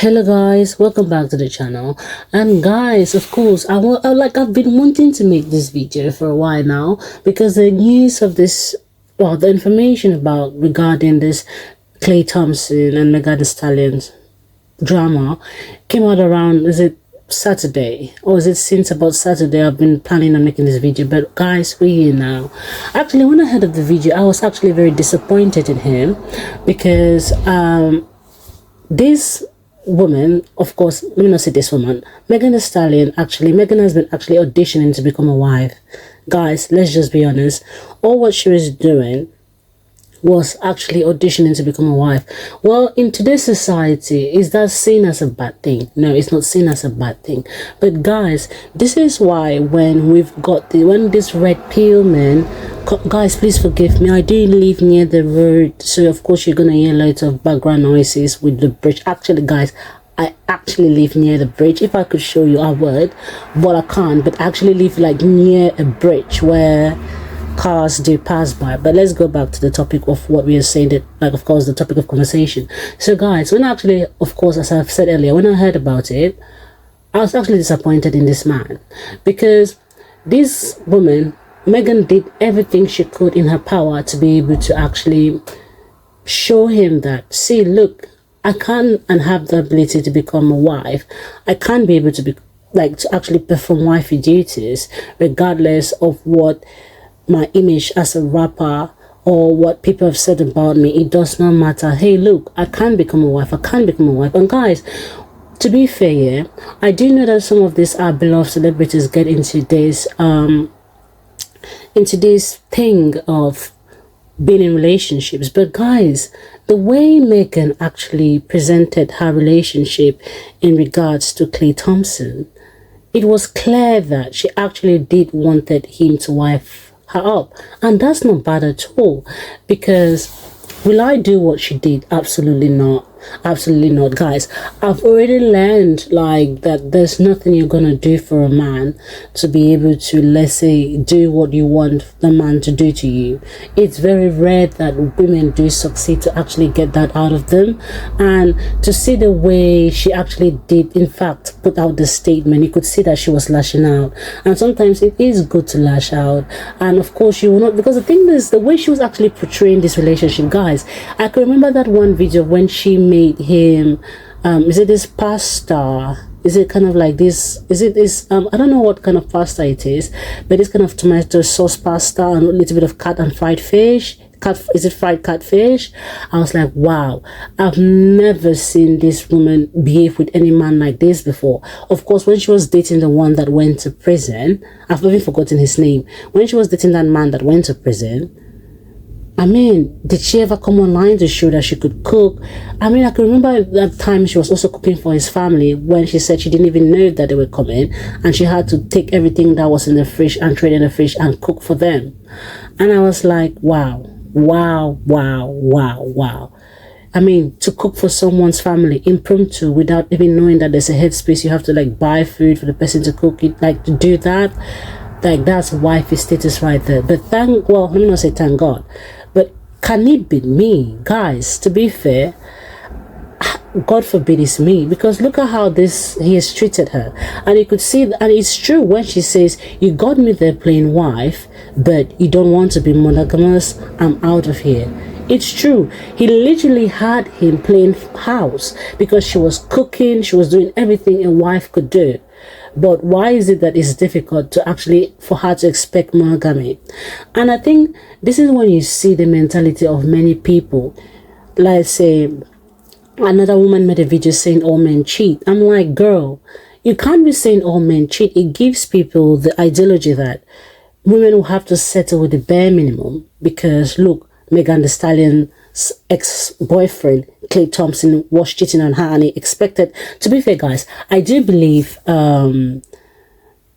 Hello guys, welcome back to the channel. And guys, of course, I've been wanting to make this video for a while now, because the news of this, well, the information regarding this Thompson and Megan Stallion's drama came out around, is it Saturday, or is it since about Saturday? I've been planning on making this video, but guys, we're here now. Actually, when I heard of the video, I was actually very disappointed in him, because this woman, of course, let me not say this woman, Megan Stallion, Megan has been actually auditioning to become a wife. Guys, let's just be honest. All what she was doing was actually auditioning to become a wife. Well, in today's society, is that seen as a bad thing? No, it's not seen as a bad thing. But guys, this is why when this red pill man, guys, please forgive me, I do live near the road, so of course you're gonna hear loads of background noises with the bridge. Actually guys, I actually live near the bridge. If I could show you, I would, but I can't. But I actually live like near a bridge where cars do pass by. But let's go back to the topic of what we are saying, that, like, of course, the topic of conversation. So guys, when actually, of course, as I've said earlier, when I heard about it, I was actually disappointed in this man, because this woman, Megan, did everything she could in her power to be able to actually show him that, see, look, I can and have the ability to become a wife. I can be able to be, like, to actually perform wifey duties, regardless of what my image as a rapper or what people have said about me. It does not matter. Hey, look, I can become a wife. I can become a wife. And guys, to be fair, yeah, I do know that some of these beloved celebrities get into this thing of being in relationships. But guys, the way Megan actually presented her relationship in regards to Thompson, it was clear that she actually did wanted him to wife her up. And that's not bad at all, because will I do what she did? Absolutely not. Absolutely not. Guys, I've already learned, like, that there's nothing you're gonna do for a man to be able to, let's say, do what you want the man to do to you. It's very rare that women do succeed to actually get that out of them. And to see the way she actually did, in fact, put out the statement, you could see that she was lashing out. And sometimes it is good to lash out, and of course you will not, because the thing is, the way she was actually portraying this relationship, guys, I can remember that one video when she made him, is it this pasta, is it kind of like this, is it this, I don't know what kind of pasta it is, but it's kind of tomato sauce pasta and a little bit of cat and fried fish. Is it fried catfish? I was like, wow, I've never seen this woman behave with any man like this before. Of course, when she was dating the one that went to prison, I've even forgotten his name, when she was dating that man that went to prison, I mean, did she ever come online to show that she could cook? I mean, I can remember that time she was also cooking for his family, when she said she didn't even know that they were coming, and she had to take everything that was in the fridge and trade in the fridge and cook for them. And I was like, wow, wow, wow, wow, wow. I mean, to cook for someone's family impromptu without even knowing that there's a headspace, you have to like buy food for the person to cook it, like to do that, like that's wifey status right there. But let me not say thank God, but can it be me? Guys, to be fair, God forbid it's me, because look at how he has treated her. And you could see, and it's true when she says, you got me there playing wife, but you don't want to be monogamous, I'm out of here. It's true. He literally had him playing house, because she was cooking, she was doing everything a wife could do. But why is it that it's difficult to actually, for her to expect monogamy? And I think this is when you see the mentality of many people. Let's say another woman made a video saying all men cheat. I'm like, girl, you can't be saying all men cheat. It gives people the ideology that women will have to settle with the bare minimum, because look, Megan Thee Stallion's ex-boyfriend Thompson was cheating on her, and he expected, to be fair guys, I do believe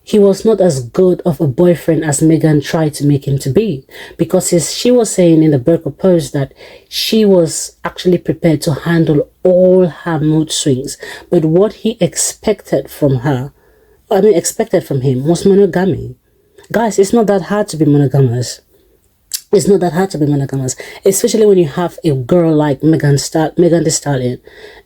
he was not as good of a boyfriend as Megan tried to make him to be, because she was saying in the Breakup post that she was actually prepared to handle all her mood swings, but what he expected from him was monogamy. Guys, it's not that hard to be monogamous. It's not that hard to be monogamous, especially when you have a girl like Megan Thee Stallion.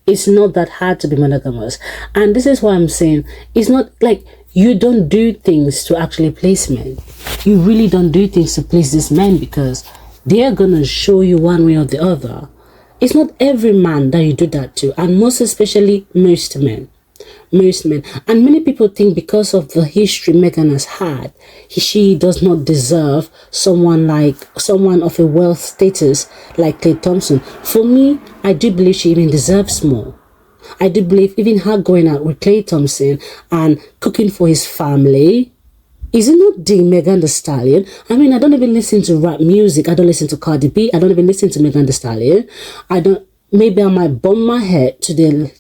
It's not that hard to be monogamous. And this is why I'm saying it's not like you don't do things to actually please men. You really don't do things to please these men because they are going to show you one way or the other. It's not every man that you do that to, and most especially most men. Most men. And many people think because of the history Meghan has had, she does not deserve someone of a wealth status like Klay Thompson. For me, I do believe she even deserves more. I do believe even her going out with Klay Thompson and cooking for his family, is it not the Megan Thee Stallion? I mean, I don't even listen to rap music. I don't listen to Cardi B. I don't even listen to Megan Thee Stallion. Maybe I might bump my head to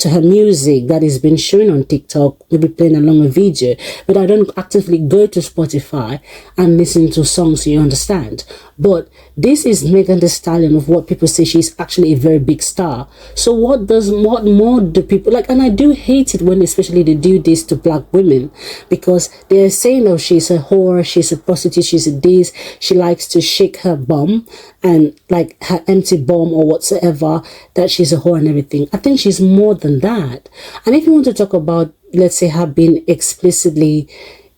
her music that is being shown on TikTok, maybe playing along a video, but I don't actively go to Spotify and listen to songs, you understand. But this is Megan Thee Stallion of what people say she's actually a very big star. So what more do people like? And I do hate it when especially they do this to black women, because they're saying, oh, she's a whore, she's a prostitute, she's a this, she likes to shake her bum and like her empty bum or whatsoever, that she's a whore and everything. I think she's more than that. And if you want to talk about, let's say, her being explicitly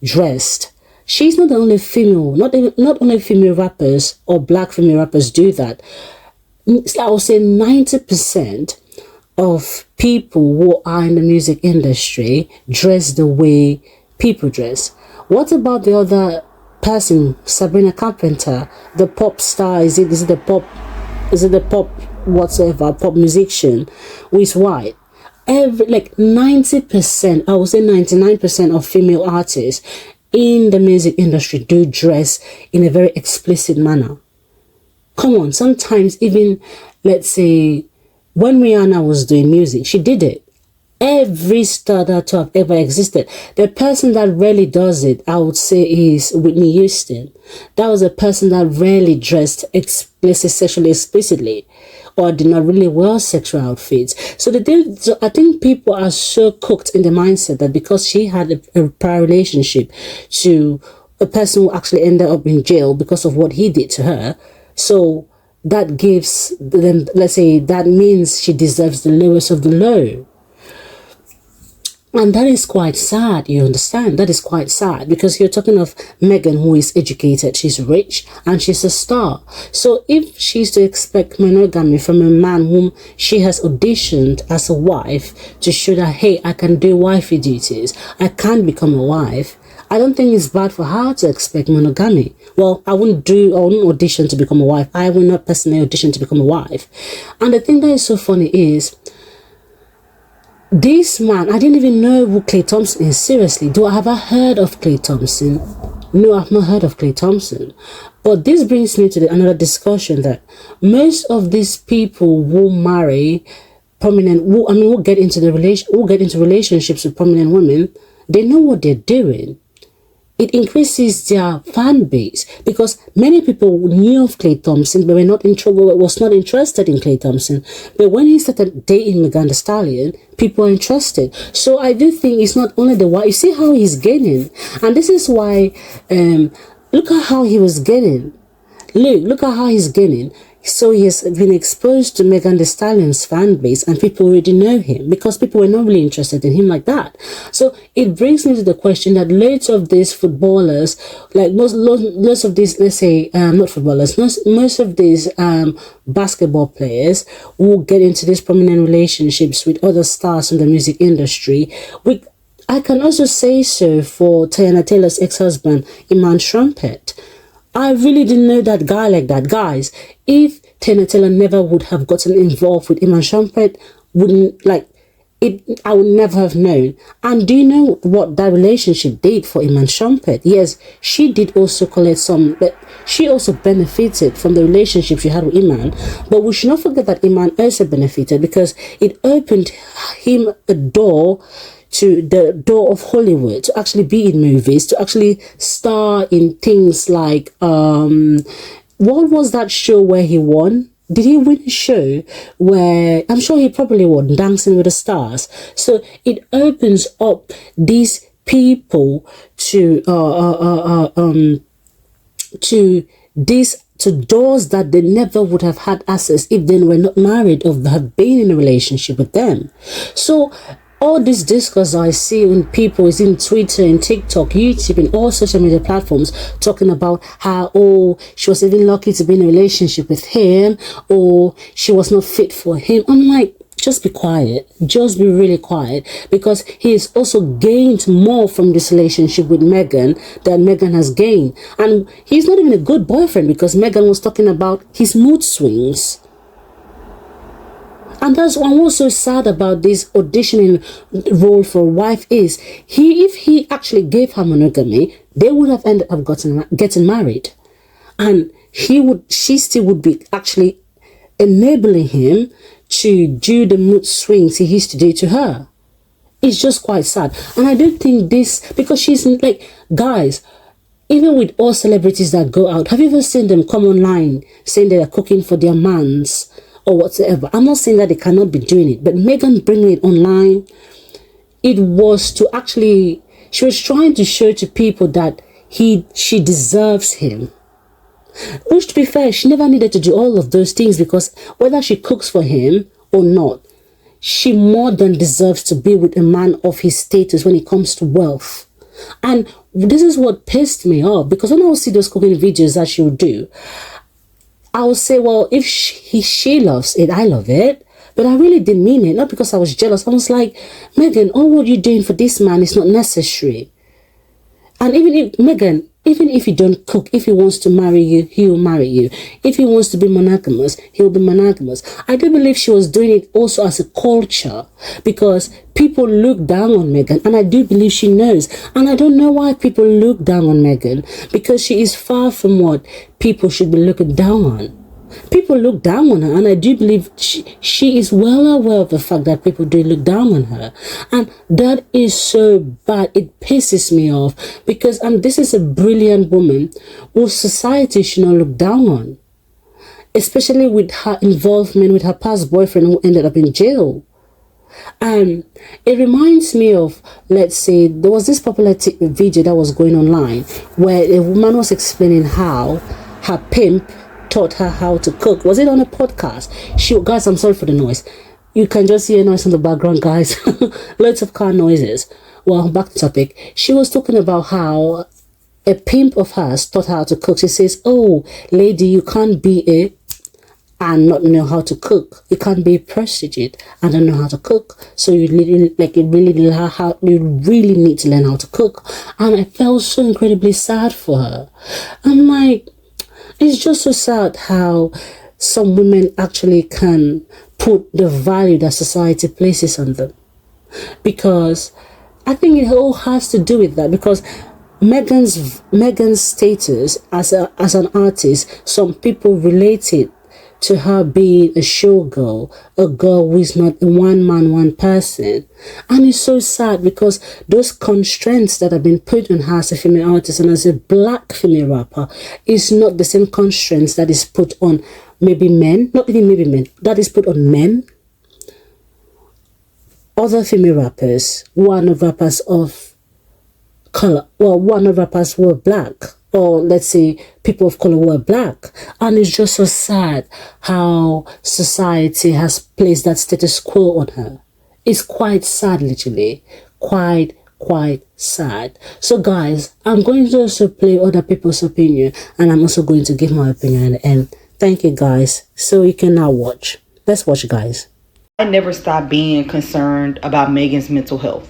dressed, she's not the only female, not only female rappers or black female rappers do that. I would say 90% of people who are in the music industry dress the way people dress. What about the other person, Sabrina Carpenter, the pop star? Is it the pop whatsoever, pop musician who is white? Like 90%, I would say 99% of female artists in the music industry do dress in a very explicit manner. Come on, sometimes even, let's say, when Rihanna was doing music, she did it. Every star that to have ever existed. The person that rarely does it, I would say, is Whitney Houston. That was a person that rarely dressed sexually explicitly, or did not really wear sexual outfits. So I think people are so cooked in the mindset that because she had a prior relationship to a person who actually ended up in jail because of what he did to her, so that gives them, let's say, that means she deserves the lowest of the low. And that is quite sad, you understand? That is quite sad, because you're talking of Meghan, who is educated, she's rich, and she's a star. So if she's to expect monogamy from a man whom she has auditioned as a wife to show that, hey, I can do wifey duties, I can become a wife, I don't think it's bad for her to expect monogamy. Well, I wouldn't audition to become a wife. I will not personally audition to become a wife. And the thing that is so funny is, this man, I didn't even know who Klay Thompson is. Seriously, have I heard of Klay Thompson? No, I've not heard of Klay Thompson. But this brings me to another discussion that most of these people who marry prominent, who get into relationships with prominent women, they know what they're doing. It increases their fan base, because many people knew of Klay Thompson but was not interested in Klay Thompson. But when he started dating Megan Thee Stallion, people are interested. So I do think it's not only the wife. You see how he's gaining, and this is why. Look at how he was gaining. Look at how he's gaining. So he has been exposed to Megan Thee Stallion's fan base, and people already know him because people were not really interested in him like that. So it brings me to the question that loads of these footballers, like most of these, let's say, not footballers, most of these basketball players who get into these prominent relationships with other stars in the music industry, I can also say so for Tiana Taylor's ex-husband, Iman Shumpert. I really didn't know that guy like that. Guys, if Tiana Taylor never would have gotten involved with Iman Shumpert, I would never have known. And do you know what that relationship did for Iman Shumpert? Yes, she did also collect some, but she also benefited from the relationship she had with Iman. But we should not forget that Iman also benefited, because it opened him a door to the door of Hollywood, to actually be in movies, to actually star in things like, what was that show where he won? Did he win a show where, I'm sure he probably won, Dancing with the Stars. So it opens up these people to these to doors that they never would have had access if they were not married or have been in a relationship with them. So all this discourse I see when people is in Twitter and TikTok, YouTube, and all social media platforms talking about how, oh, she was even lucky to be in a relationship with him, or she was not fit for him. I'm like, just be quiet. Just be really quiet, because he has also gained more from this relationship with Meghan than Meghan has gained. And he's not even a good boyfriend, because Meghan was talking about his mood swings. And that's what I'm also sad about this auditioning role for a wife is, if he actually gave her monogamy, they would have ended up getting married. And she still would be actually enabling him to do the mood swings he used to do to her. It's just quite sad. And I don't think this, because she's like, guys, even with all celebrities that go out, have you ever seen them come online saying they're cooking for their mans or whatsoever? I'm not saying that they cannot be doing it, but Meghan bringing it online, it was to actually, she was trying to show to people that she deserves him. Which, to be fair, she never needed to do all of those things, because whether she cooks for him or not, she more than deserves to be with a man of his status when it comes to wealth. And this is what pissed me off, because when I would see those cooking videos that she would do, I would say, well, if she loves it, I love it. But I really didn't mean it, not because I was jealous. I was like, Meghan, all what you're doing for this man is not necessary. And even if you don't cook, if he wants to marry you, he will marry you. If he wants to be monogamous, he will be monogamous. I do believe she was doing it also as a culture, because people look down on Meghan, and I do believe she knows. And I don't know why people look down on Meghan, because she is far from what people should be looking down on. People look down on her, and I do believe she is well aware of the fact that people do look down on her. And that is so bad. It pisses me off, because this is a brilliant woman who society should not look down on, especially with her involvement with her past boyfriend who ended up in jail. It reminds me of, let's say, there was this popular video that was going online where a woman was explaining how her pimp taught her how to cook. Was it on a podcast? Guys, I'm sorry for the noise. You can just hear noise in the background, guys. Lots of car noises. Well, back to topic. She was talking about how a pimp of hers taught her how to cook. She says, oh, lady, you can't be and not know how to cook. You can't be a prostitute and don't know how to cook. So you really need to learn how to cook. And I felt so incredibly sad for her. I'm like, it's just so sad how some women actually can put the value that society places on them. Because I think it all has to do with that. Because Meghan's status as an artist, some people relate it to her being a showgirl, a girl who is not a one person. And it's so sad, because those constraints that have been put on her as a female artist and as a black female rapper is not the same constraints that is put on maybe men, not even maybe men, that is put on men, other female rappers, one of rappers of color, well, one of rappers who are black, or let's say people of color who are black. And it's just so sad how society has placed that status quo on her. It's quite sad, literally. Quite sad. So guys, I'm going to also play other people's opinion, and I'm also going to give my opinion at the end. Thank you guys. So you can now watch. Let's watch, guys. I never stopped being concerned about Megan's mental health.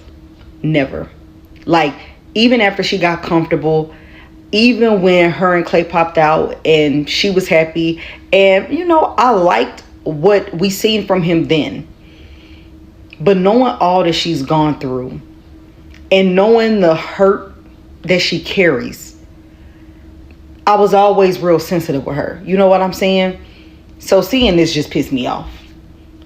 Never. Like, even after she got comfortable, even when her and Clay popped out and she was happy, and I liked what we seen from him then. But knowing all that she's gone through and knowing the hurt that she carries, I was always real sensitive with her. You know what I'm saying? So seeing this just pissed me off.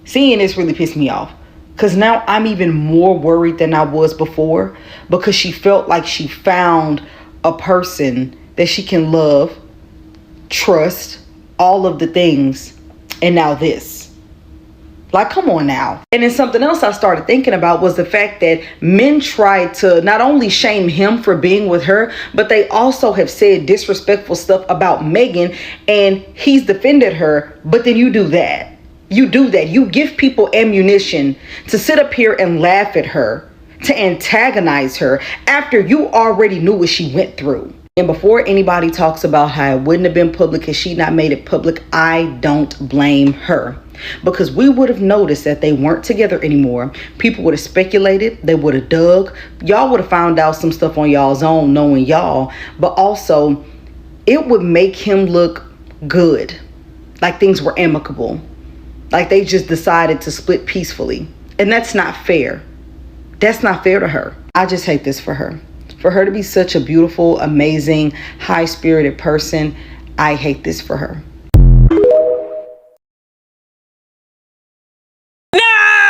Seeing this really pissed me off. Because now I'm even more worried than I was before, because she felt like she found a person that she can love, trust, all of the things, and now this. Like, come on now. And then something else I started thinking about was the fact that men tried to not only shame him for being with her, but they also have said disrespectful stuff about Meghan, and he's defended her. But then you do that. You do that. You give people ammunition to sit up here and laugh at her, to antagonize her after you already knew what she went through. And before anybody talks about how it wouldn't have been public had she not made it public, I don't blame her. Because we would have noticed that they weren't together anymore. People would have speculated. They would have dug. Y'all would have found out some stuff on y'all's own, knowing y'all. But also, it would make him look good. Like things were amicable. Like they just decided to split peacefully. And that's not fair. That's not fair to her. I just hate this for her. For her to be such a beautiful, amazing, high-spirited person, I hate this for her.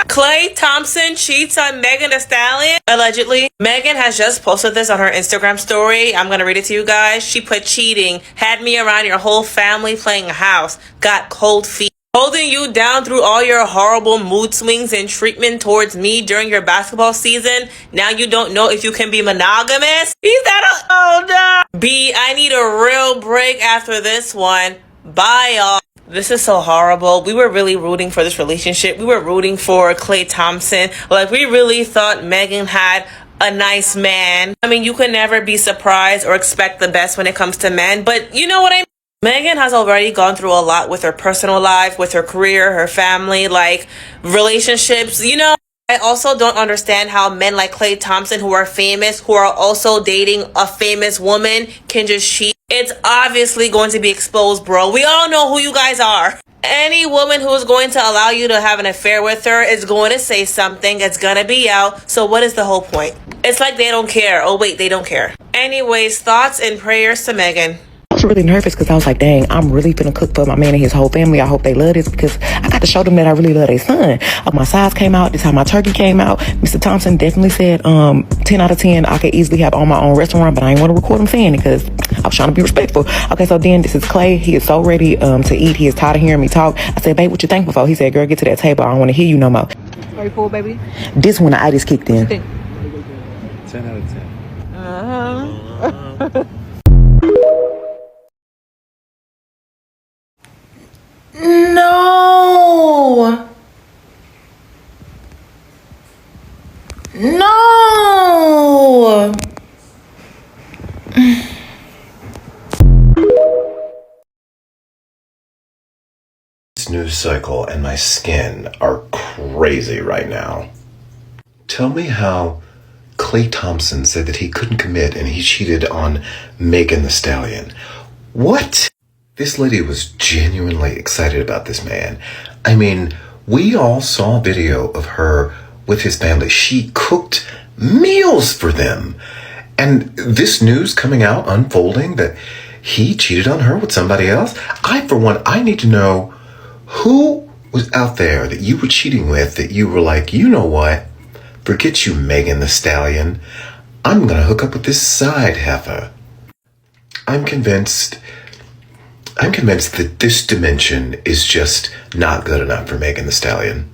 Klay Thompson cheats on Megan Thee Stallion, allegedly. Megan has just posted this on her Instagram story. I'm going to read it to you guys. She put, cheating, had me around your whole family playing house, got cold feet, holding you down through all your horrible mood swings and treatment towards me during your basketball season. Now you don't know if you can be monogamous. Is that oh no. B, I need a real break after this one. Bye, y'all. This is so horrible. We were really rooting for this relationship. We were rooting for Klay Thompson. Like, we really thought Meghan had a nice man. I mean, you can never be surprised or expect the best when it comes to men, but you know what I mean? Meghan has already gone through a lot with her personal life, with her career, her family, like relationships, you know. I also don't understand how men like Klay Thompson, who are famous, who are also dating a famous woman, can just cheat. It's obviously going to be exposed, bro. We all know who you guys are. Any woman who is going to allow you to have an affair with her is going to say something. It's going to be out. So what is the whole point? It's like they don't care. Oh, wait, they don't care. Anyways, thoughts and prayers to Meghan. I was really nervous because I was like, dang, I'm really finna cook for my man and his whole family. I hope they love this because I got to show them that I really love their son. My size came out. This is how my turkey came out. Mr. Thompson definitely said 10 out of 10. I could easily have on my own restaurant, but I didn't want to record him saying it because I was trying to be respectful. Okay, so then this is Klay. He is so ready to eat. He is tired of hearing me talk. I said, babe, what you thankful for? He said, girl, get to that table. I don't want to hear you no more. Are you cool, baby? This when the itis kicked in. 10 out of 10. Uh-huh. No. No. This news cycle and my skin are crazy right now. Tell me how Klay Thompson said that he couldn't commit and he cheated on Megan the Stallion. What? This lady was genuinely excited about this man. I mean, we all saw a video of her with his family. She cooked meals for them. And this news coming out, unfolding, that he cheated on her with somebody else. For one, I need to know who was out there that you were cheating with that you were like, you know what? Forget you, Megan the Stallion. I'm going to hook up with this side heifer. I'm convinced that this dimension is just not good enough for Megan the Stallion,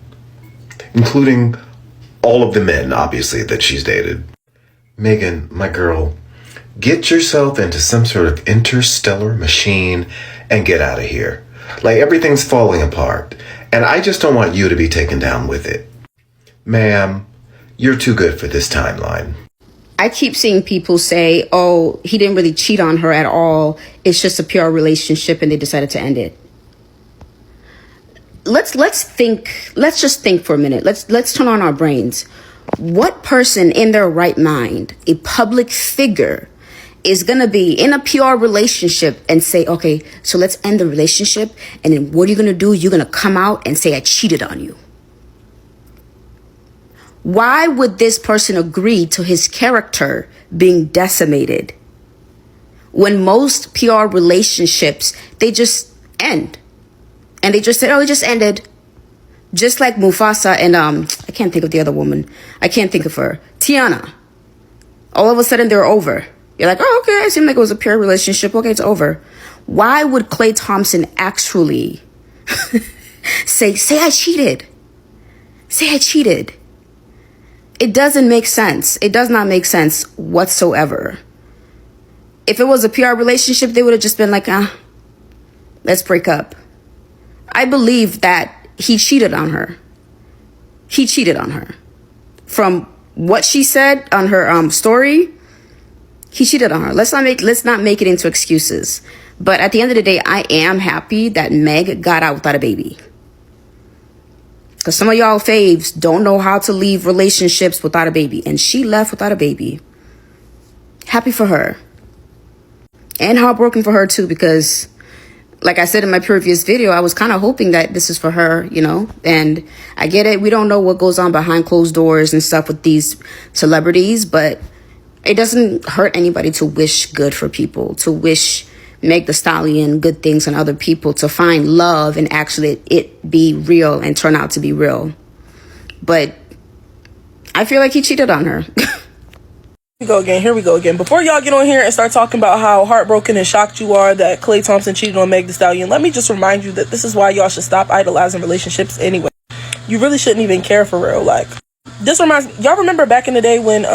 including all of the men, obviously, that she's dated. Megan, my girl, get yourself into some sort of interstellar machine and get out of here. Like, everything's falling apart, and I just don't want you to be taken down with it. Ma'am, you're too good for this timeline. I keep seeing people say, oh, he didn't really cheat on her at all. It's just a pure relationship and they decided to end it. Let's just think for a minute. Let's turn on our brains. What person in their right mind, a public figure, is going to be in a pure relationship and say, okay, so let's end the relationship. And then what are you going to do? You're going to come out and say, I cheated on you. Why would this person agree to his character being decimated when most pure relationships, they just end? And they just said, oh, it just ended. Just like Mufasa and, I can't think of the other woman. I can't think of her. Tiana. All of a sudden, they're over. You're like, oh, okay, it seemed like it was a pure relationship. Okay, it's over. Why would Klay Thompson actually say I cheated? say I cheated. It doesn't make sense. It does not make sense whatsoever. If it was a PR relationship, they would have just been like, let's break up. I believe that he cheated on her. He cheated on her. From what she said on her story, he cheated on her. Let's not make it into excuses. But at the end of the day, I am happy that Meg got out without a baby. Because some of y'all faves don't know how to leave relationships without a baby. And she left without a baby. Happy for her. And heartbroken for her too, because like I said in my previous video, I was kind of hoping that this is for her, you know, and I get it. We don't know what goes on behind closed doors and stuff with these celebrities, but it doesn't hurt anybody to wish good for people, to wish Meg the Stallion good things on other people, to find love and actually it be real and turn out to be real. But I feel like he cheated on her. Here we go again. Before y'all get on here and start talking about how heartbroken and shocked you are that Klay Thompson cheated on Meg the Stallion, let me just remind you that this is why y'all should stop idolizing relationships anyway. You really shouldn't even care for real. Like, this reminds me, y'all remember back in the day when,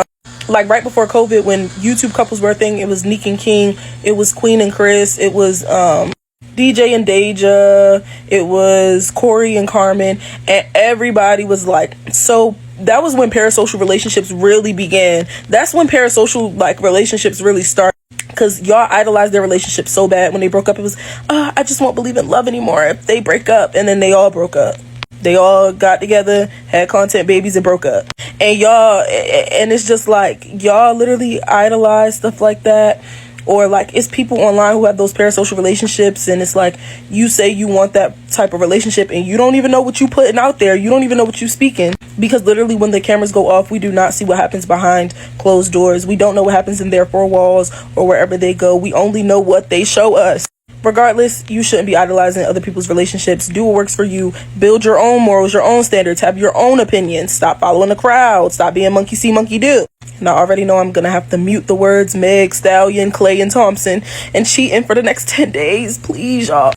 like right before COVID, when YouTube couples were a thing, it was Neek and King, it was Queen and Chris, it was DJ and Deja, it was Corey and Carmen, and everybody was like, so that was when parasocial relationships really began. That's when parasocial like relationships really started, because y'all idolized their relationship so bad. When they broke up, it was I just won't believe in love anymore if they break up. And then they all broke up. They all got together, had content babies, and broke up. And y'all, and it's just like y'all literally idolize stuff like that. Or like it's people online who have those parasocial relationships, and it's like you say you want that type of relationship and you don't even know what you putting out there. You don't even know what you speaking, because literally when the cameras go off, we do not see what happens behind closed doors. We don't know what happens in their four walls or wherever they go. We only know what they show us. Regardless, you shouldn't be idolizing other people's relationships. Do what works for you. Build your own morals, your own standards. Have your own opinions. Stop following the crowd. Stop being monkey see, monkey do. And I already know I'm going to have to mute the words Meg, Stallion, Klay, and Thompson and cheating for the next 10 days. Please, y'all.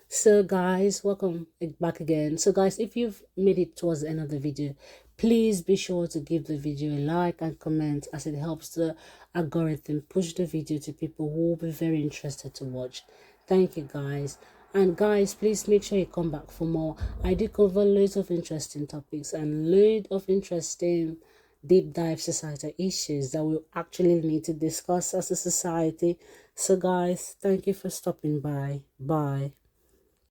So guys, welcome back again. So guys, if you've made it towards the end of the video, please be sure to give the video a like and comment, as it helps the algorithm push the video to people who will be very interested to watch. Thank you guys. And guys, please make sure you come back for more. I do cover loads of interesting topics and loads of interesting deep dive societal issues that we actually need to discuss as a society. So guys, thank you for stopping by. Bye.